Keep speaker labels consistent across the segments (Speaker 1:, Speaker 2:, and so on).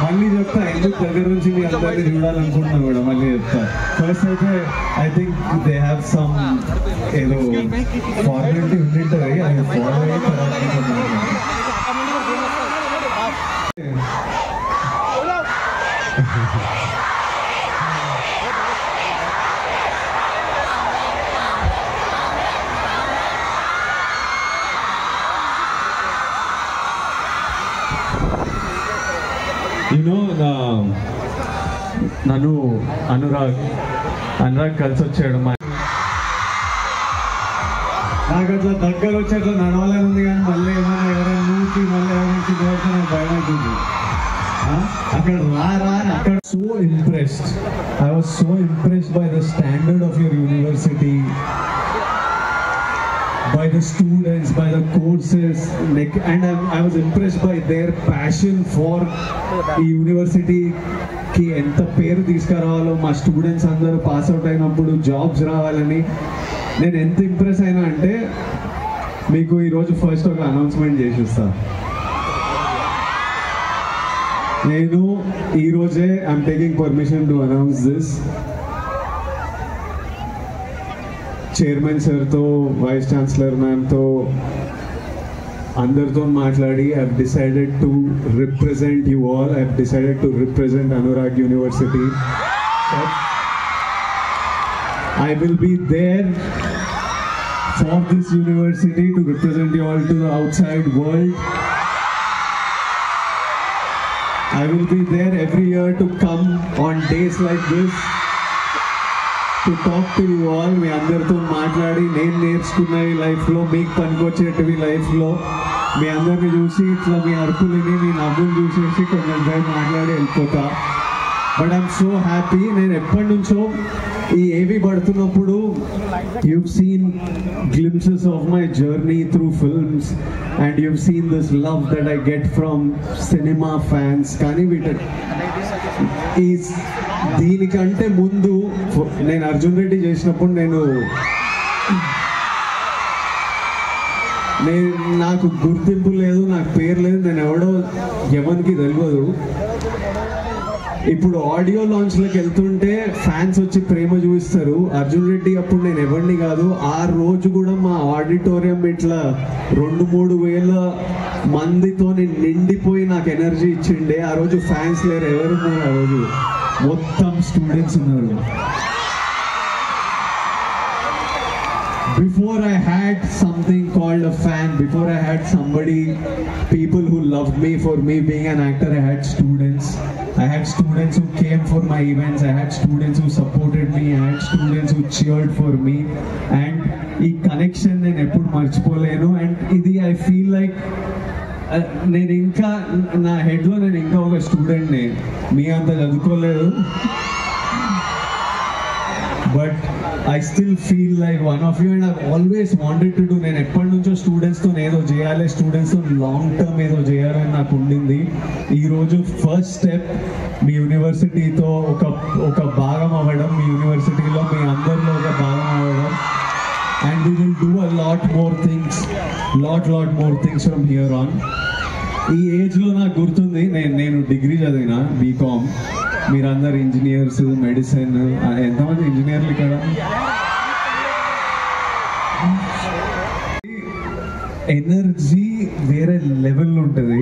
Speaker 1: మళ్ళీ చెప్తా ఎందుకు దగ్గర నుంచి మీ అందరినీ చూడాలనుకుంటున్నా కూడా మళ్ళీ చెప్తా. ఫస్ట్ అయితే I think they have some ఏదో ఫార్మాలిటీ ఉండింటుంది, అది ఫాలో అయ్యి తర్వాత నన్ను అనురాగ్ కలిసి వచ్చాడు. నాకు అట్లా దగ్గర వచ్చి అట్లా నడవాలని ఉంది, కానీ మళ్ళీ ఏమైనా ఎవరైనా మూసి మళ్ళీ ఎవరైనా చూస్తే నాకు భయం అవుతుంది. అక్కడ రా అక్కడ so impressed, I was so impressed by the standard of your university, by the students, by the courses, and I was impressed by their passion for the university ki enta peru తీసుకురావాలో, మా students అందరూ pass out అయినప్పుడు jobs రావాలని నేను ఎంత impress అయినా అంటే మీకు ఈరోజు ఫస్ట్ ఒక అనౌన్స్మెంట్ చేసిస్తా. నేను ఈరోజే I'm taking permission to announce this. Chairman సార్తో, వైస్ ఛాన్సలర్ మ్యామ్తో అందరితో మాట్లాడి I have decided to represent you all. I have decided to represent Anurag university. I will be there for this university to represent you all to the outside world. I will be there every year to come on days like this to talk to you all. మీ అందరితో మాట్లాడి నేను నేర్చుకున్నవి లైఫ్లో మీకు పనికొచ్చేటివి లైఫ్లో మీ అందరిని చూసి ఇట్లా మీ అరుపులని మీ నవ్వులు చూసేసి కొంచెం సేపు మాట్లాడి వెళ్ళిపోతా. But I'm so happy. నేను ఎప్పటి నుంచో ఈ ఏవి పడుతున్నప్పుడు you've seen glimpses of my journey through films and you've seen this love that I get from cinema fans. కానీ దీనికంటే ముందు నేను అర్జున్ రెడ్డి చేసినప్పుడు నాకు గుర్తింపు లేదు, నాకు పేరు లేదు, నేను ఎవరికి తెలియదు. ఇప్పుడు ఆడియో లాంచ్లకు వెళ్తుంటే ఫ్యాన్స్ వచ్చి ప్రేమ చూపిస్తారు. అర్జున్ రెడ్డి అప్పుడు నేను ఎవరిని కాదు, ఆ రోజు కూడా మా ఆడిటోరియం ఇట్లా 2-3 వేల మందితో నిండిపోయి నాకు ఎనర్జీ ఇచ్చిండే. ఆ రోజు ఫ్యాన్స్ లేరు, ఎవరున్నారు ఆ రోజు, మొత్తం స్టూడెంట్స్ ఉన్నారు. Before I had something called a fan, before I had people who loved me for me being an actor, I had students. I had students who came for my events. I had students who supported me. I had students who cheered for me. And ఈ connection నేను ఎప్పుడు మర్చిపోలేను. And ఇది I feel like నేను ఇంకా నా హెడ్లో నేను ఇంకా ఒక స్టూడెంట్ని, మీ అంత చదువుకోలేదు. But I still feel like one of you and I've always wanted to do. నేను ఎప్పటి నుంచో స్టూడెంట్స్తో ఏదో చేయాలి, స్టూడెంట్స్తో లాంగ్ టర్మ్ ఏదో చేయాలని నాకు ఉండింది. ఈరోజు ఫస్ట్ స్టెప్ మీ యూనివర్సిటీతో ఒక భాగం అవ్వడం, మీ యూనివర్సిటీలో మీ అందరిలో ఒక భాగం అవ్వడం. And we will do a lot more things from here on. ఈ ఏజ్లో నాకు గుర్తుంది, నేను డిగ్రీ చదివిన బీకామ్, మీరందరు ఇంజనీర్స్, మెడిసిన్, ఎంతమంది ఇంజనీర్లు ఇక్కడ? ఎనర్జీ వేరే లెవెల్లో ఉంటుంది,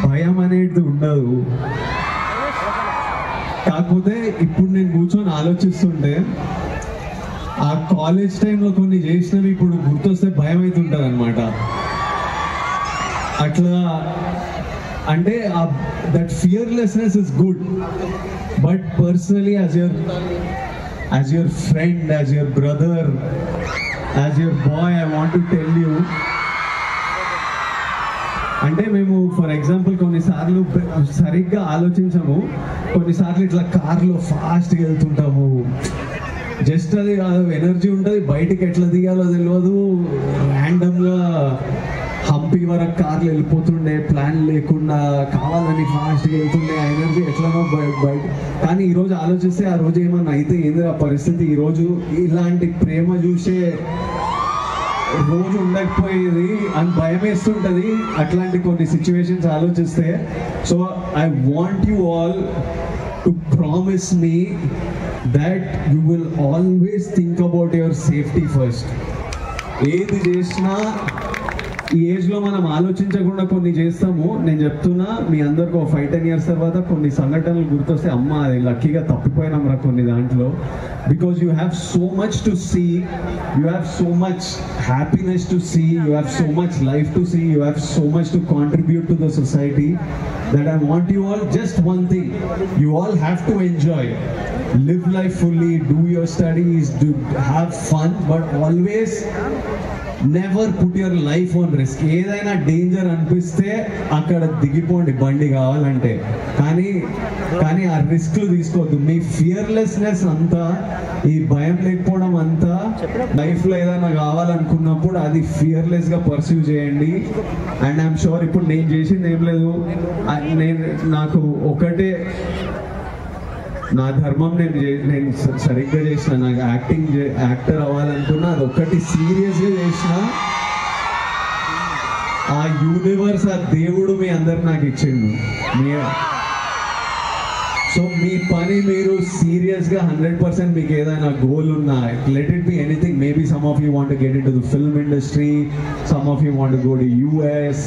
Speaker 1: భయం అనేది ఉండదు. కాకపోతే ఇప్పుడు నేను కూర్చొని ఆలోచిస్తుంటే ఆ కాలేజ్ టైంలో కొన్ని చేసినవి ఇప్పుడు గుర్తొస్తే భయం అవుతుంటుంది అనమాట. అట్లా అంటే that fearlessness is good, but personally as your friend, as your brother, as your boy, I want to tell you, అంటే మేము ఫర్ ఎగ్జాంపుల్ కొన్నిసార్లు సరిగ్గా ఆలోచించము, కొన్నిసార్లు ఇట్లా కార్లో ఫాస్ట్గా వెళ్తుంటాము. జస్ట్ అది ఎనర్జీ ఉంటుంది, బయటికి ఎట్లా దిగాలో తెలియదు, ర్యాండమ్గా హంపి వరకు కార్లు వెళ్ళిపోతుండే, ప్లాన్ లేకుండా కావాలని ఫాస్ట్గా వెళ్తుండే, ఆ ఎనర్జీ ఎట్లనో బయట. కానీ ఈరోజు ఆలోచిస్తే ఆ రోజు ఏమన్నా అయితే ఏంది ఆ పరిస్థితి. ఈరోజు ఇలాంటి ప్రేమ చూసే రోజు ఉండకపోయేది అని భయం వేస్తుంటుంది అట్లాంటి కొన్ని సిచ్యువేషన్స్ ఆలోచిస్తే. So I want you all to promise me that you will always think about your safety first. ఏది చేసినా ఈ ఏజ్లో మనం ఆలోచించకుండా కొన్ని చేస్తాము. నేను చెప్తున్నా మీ అందరికి ఒక 5-10 years తర్వాత కొన్ని సంఘటనలు గుర్తొస్తే అమ్మ అది లక్కీగా తప్పిపోయినాం రా కొన్ని దాంట్లో. Because you have so much to see, you have so much happiness to see, you have so much life to see, you have so much to contribute to the society that I want you all just one thing. You all have to enjoy. Live life fully, do your studies, do have fun, but always never put your life on risk. ఏదైనా danger అనిపిస్తే అక్కడ దిగిపోండి బండి కావాలంటే, కానీ ఆ రిస్క్లు తీసుకోవద్దు. మీ fearlessness అంతా, ఈ భయం లేకపోవడం అంతా లైఫ్లో ఏదైనా కావాలనుకున్నప్పుడు అది ఫియర్లెస్గా పర్సీవ్ చేయండి. అండ్ ఐఎమ్ షూర్ ఇప్పుడు నేను చేసింది ఏం లేదు, నాకు ఒకటే నా ధర్మం, నేను సరిగ్గా చేసిన, నాకు యాక్టర్ అవ్వాలనుకున్నా, అది ఒక్కటి సీరియస్గా చేసిన. ఆ యూనివర్స్, ఆ దేవుడు మీ అందరు నాకు ఇచ్చిండు. సో మీ పని మీరు సీరియస్గా 100% మీకు ఏదైనా గోల్ ఉన్నా, let it be anything. Maybe some of you want to get in to the film industry, some of you want to go to US,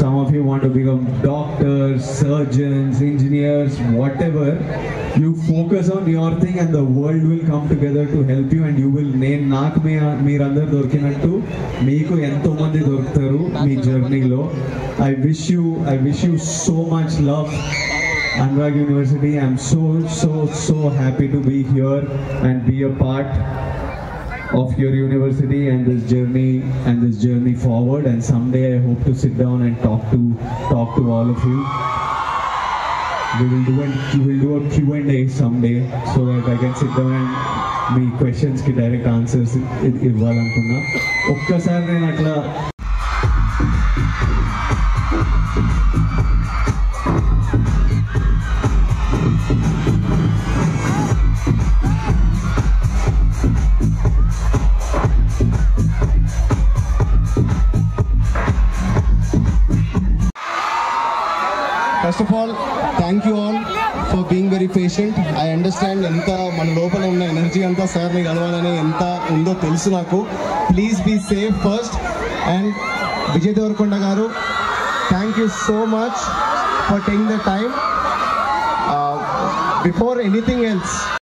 Speaker 1: some of you want to become doctors, surgeons, engineers, whatever. You focus on your thing and the world will come together to help you, and you will నాకు మీరందరూ దొరికినట్టు మీకు ఎంతో మంది దొరుకుతారు మీ జర్నీలో. I wish you so much love, Anurag University. I'm so happy to be here and be a part of your university and this journey forward. And someday I hope to sit down and talk to all of you. We will do a Q&A someday so that I can sit down and me questions కి direct answers ఇవ్వాలనుకున్నా. ఒక్కసారి నేను అట్లా
Speaker 2: First of all, thank you all for being very patient. I understand ఎంత మన లోపల ఉన్న energy అంతా సార్ని కలవాలని ఎంత ఉందో తెలుసు నాకు. Please be safe first. And Vijay Deverakonda garu, thank you so much for taking the time. Before anything else,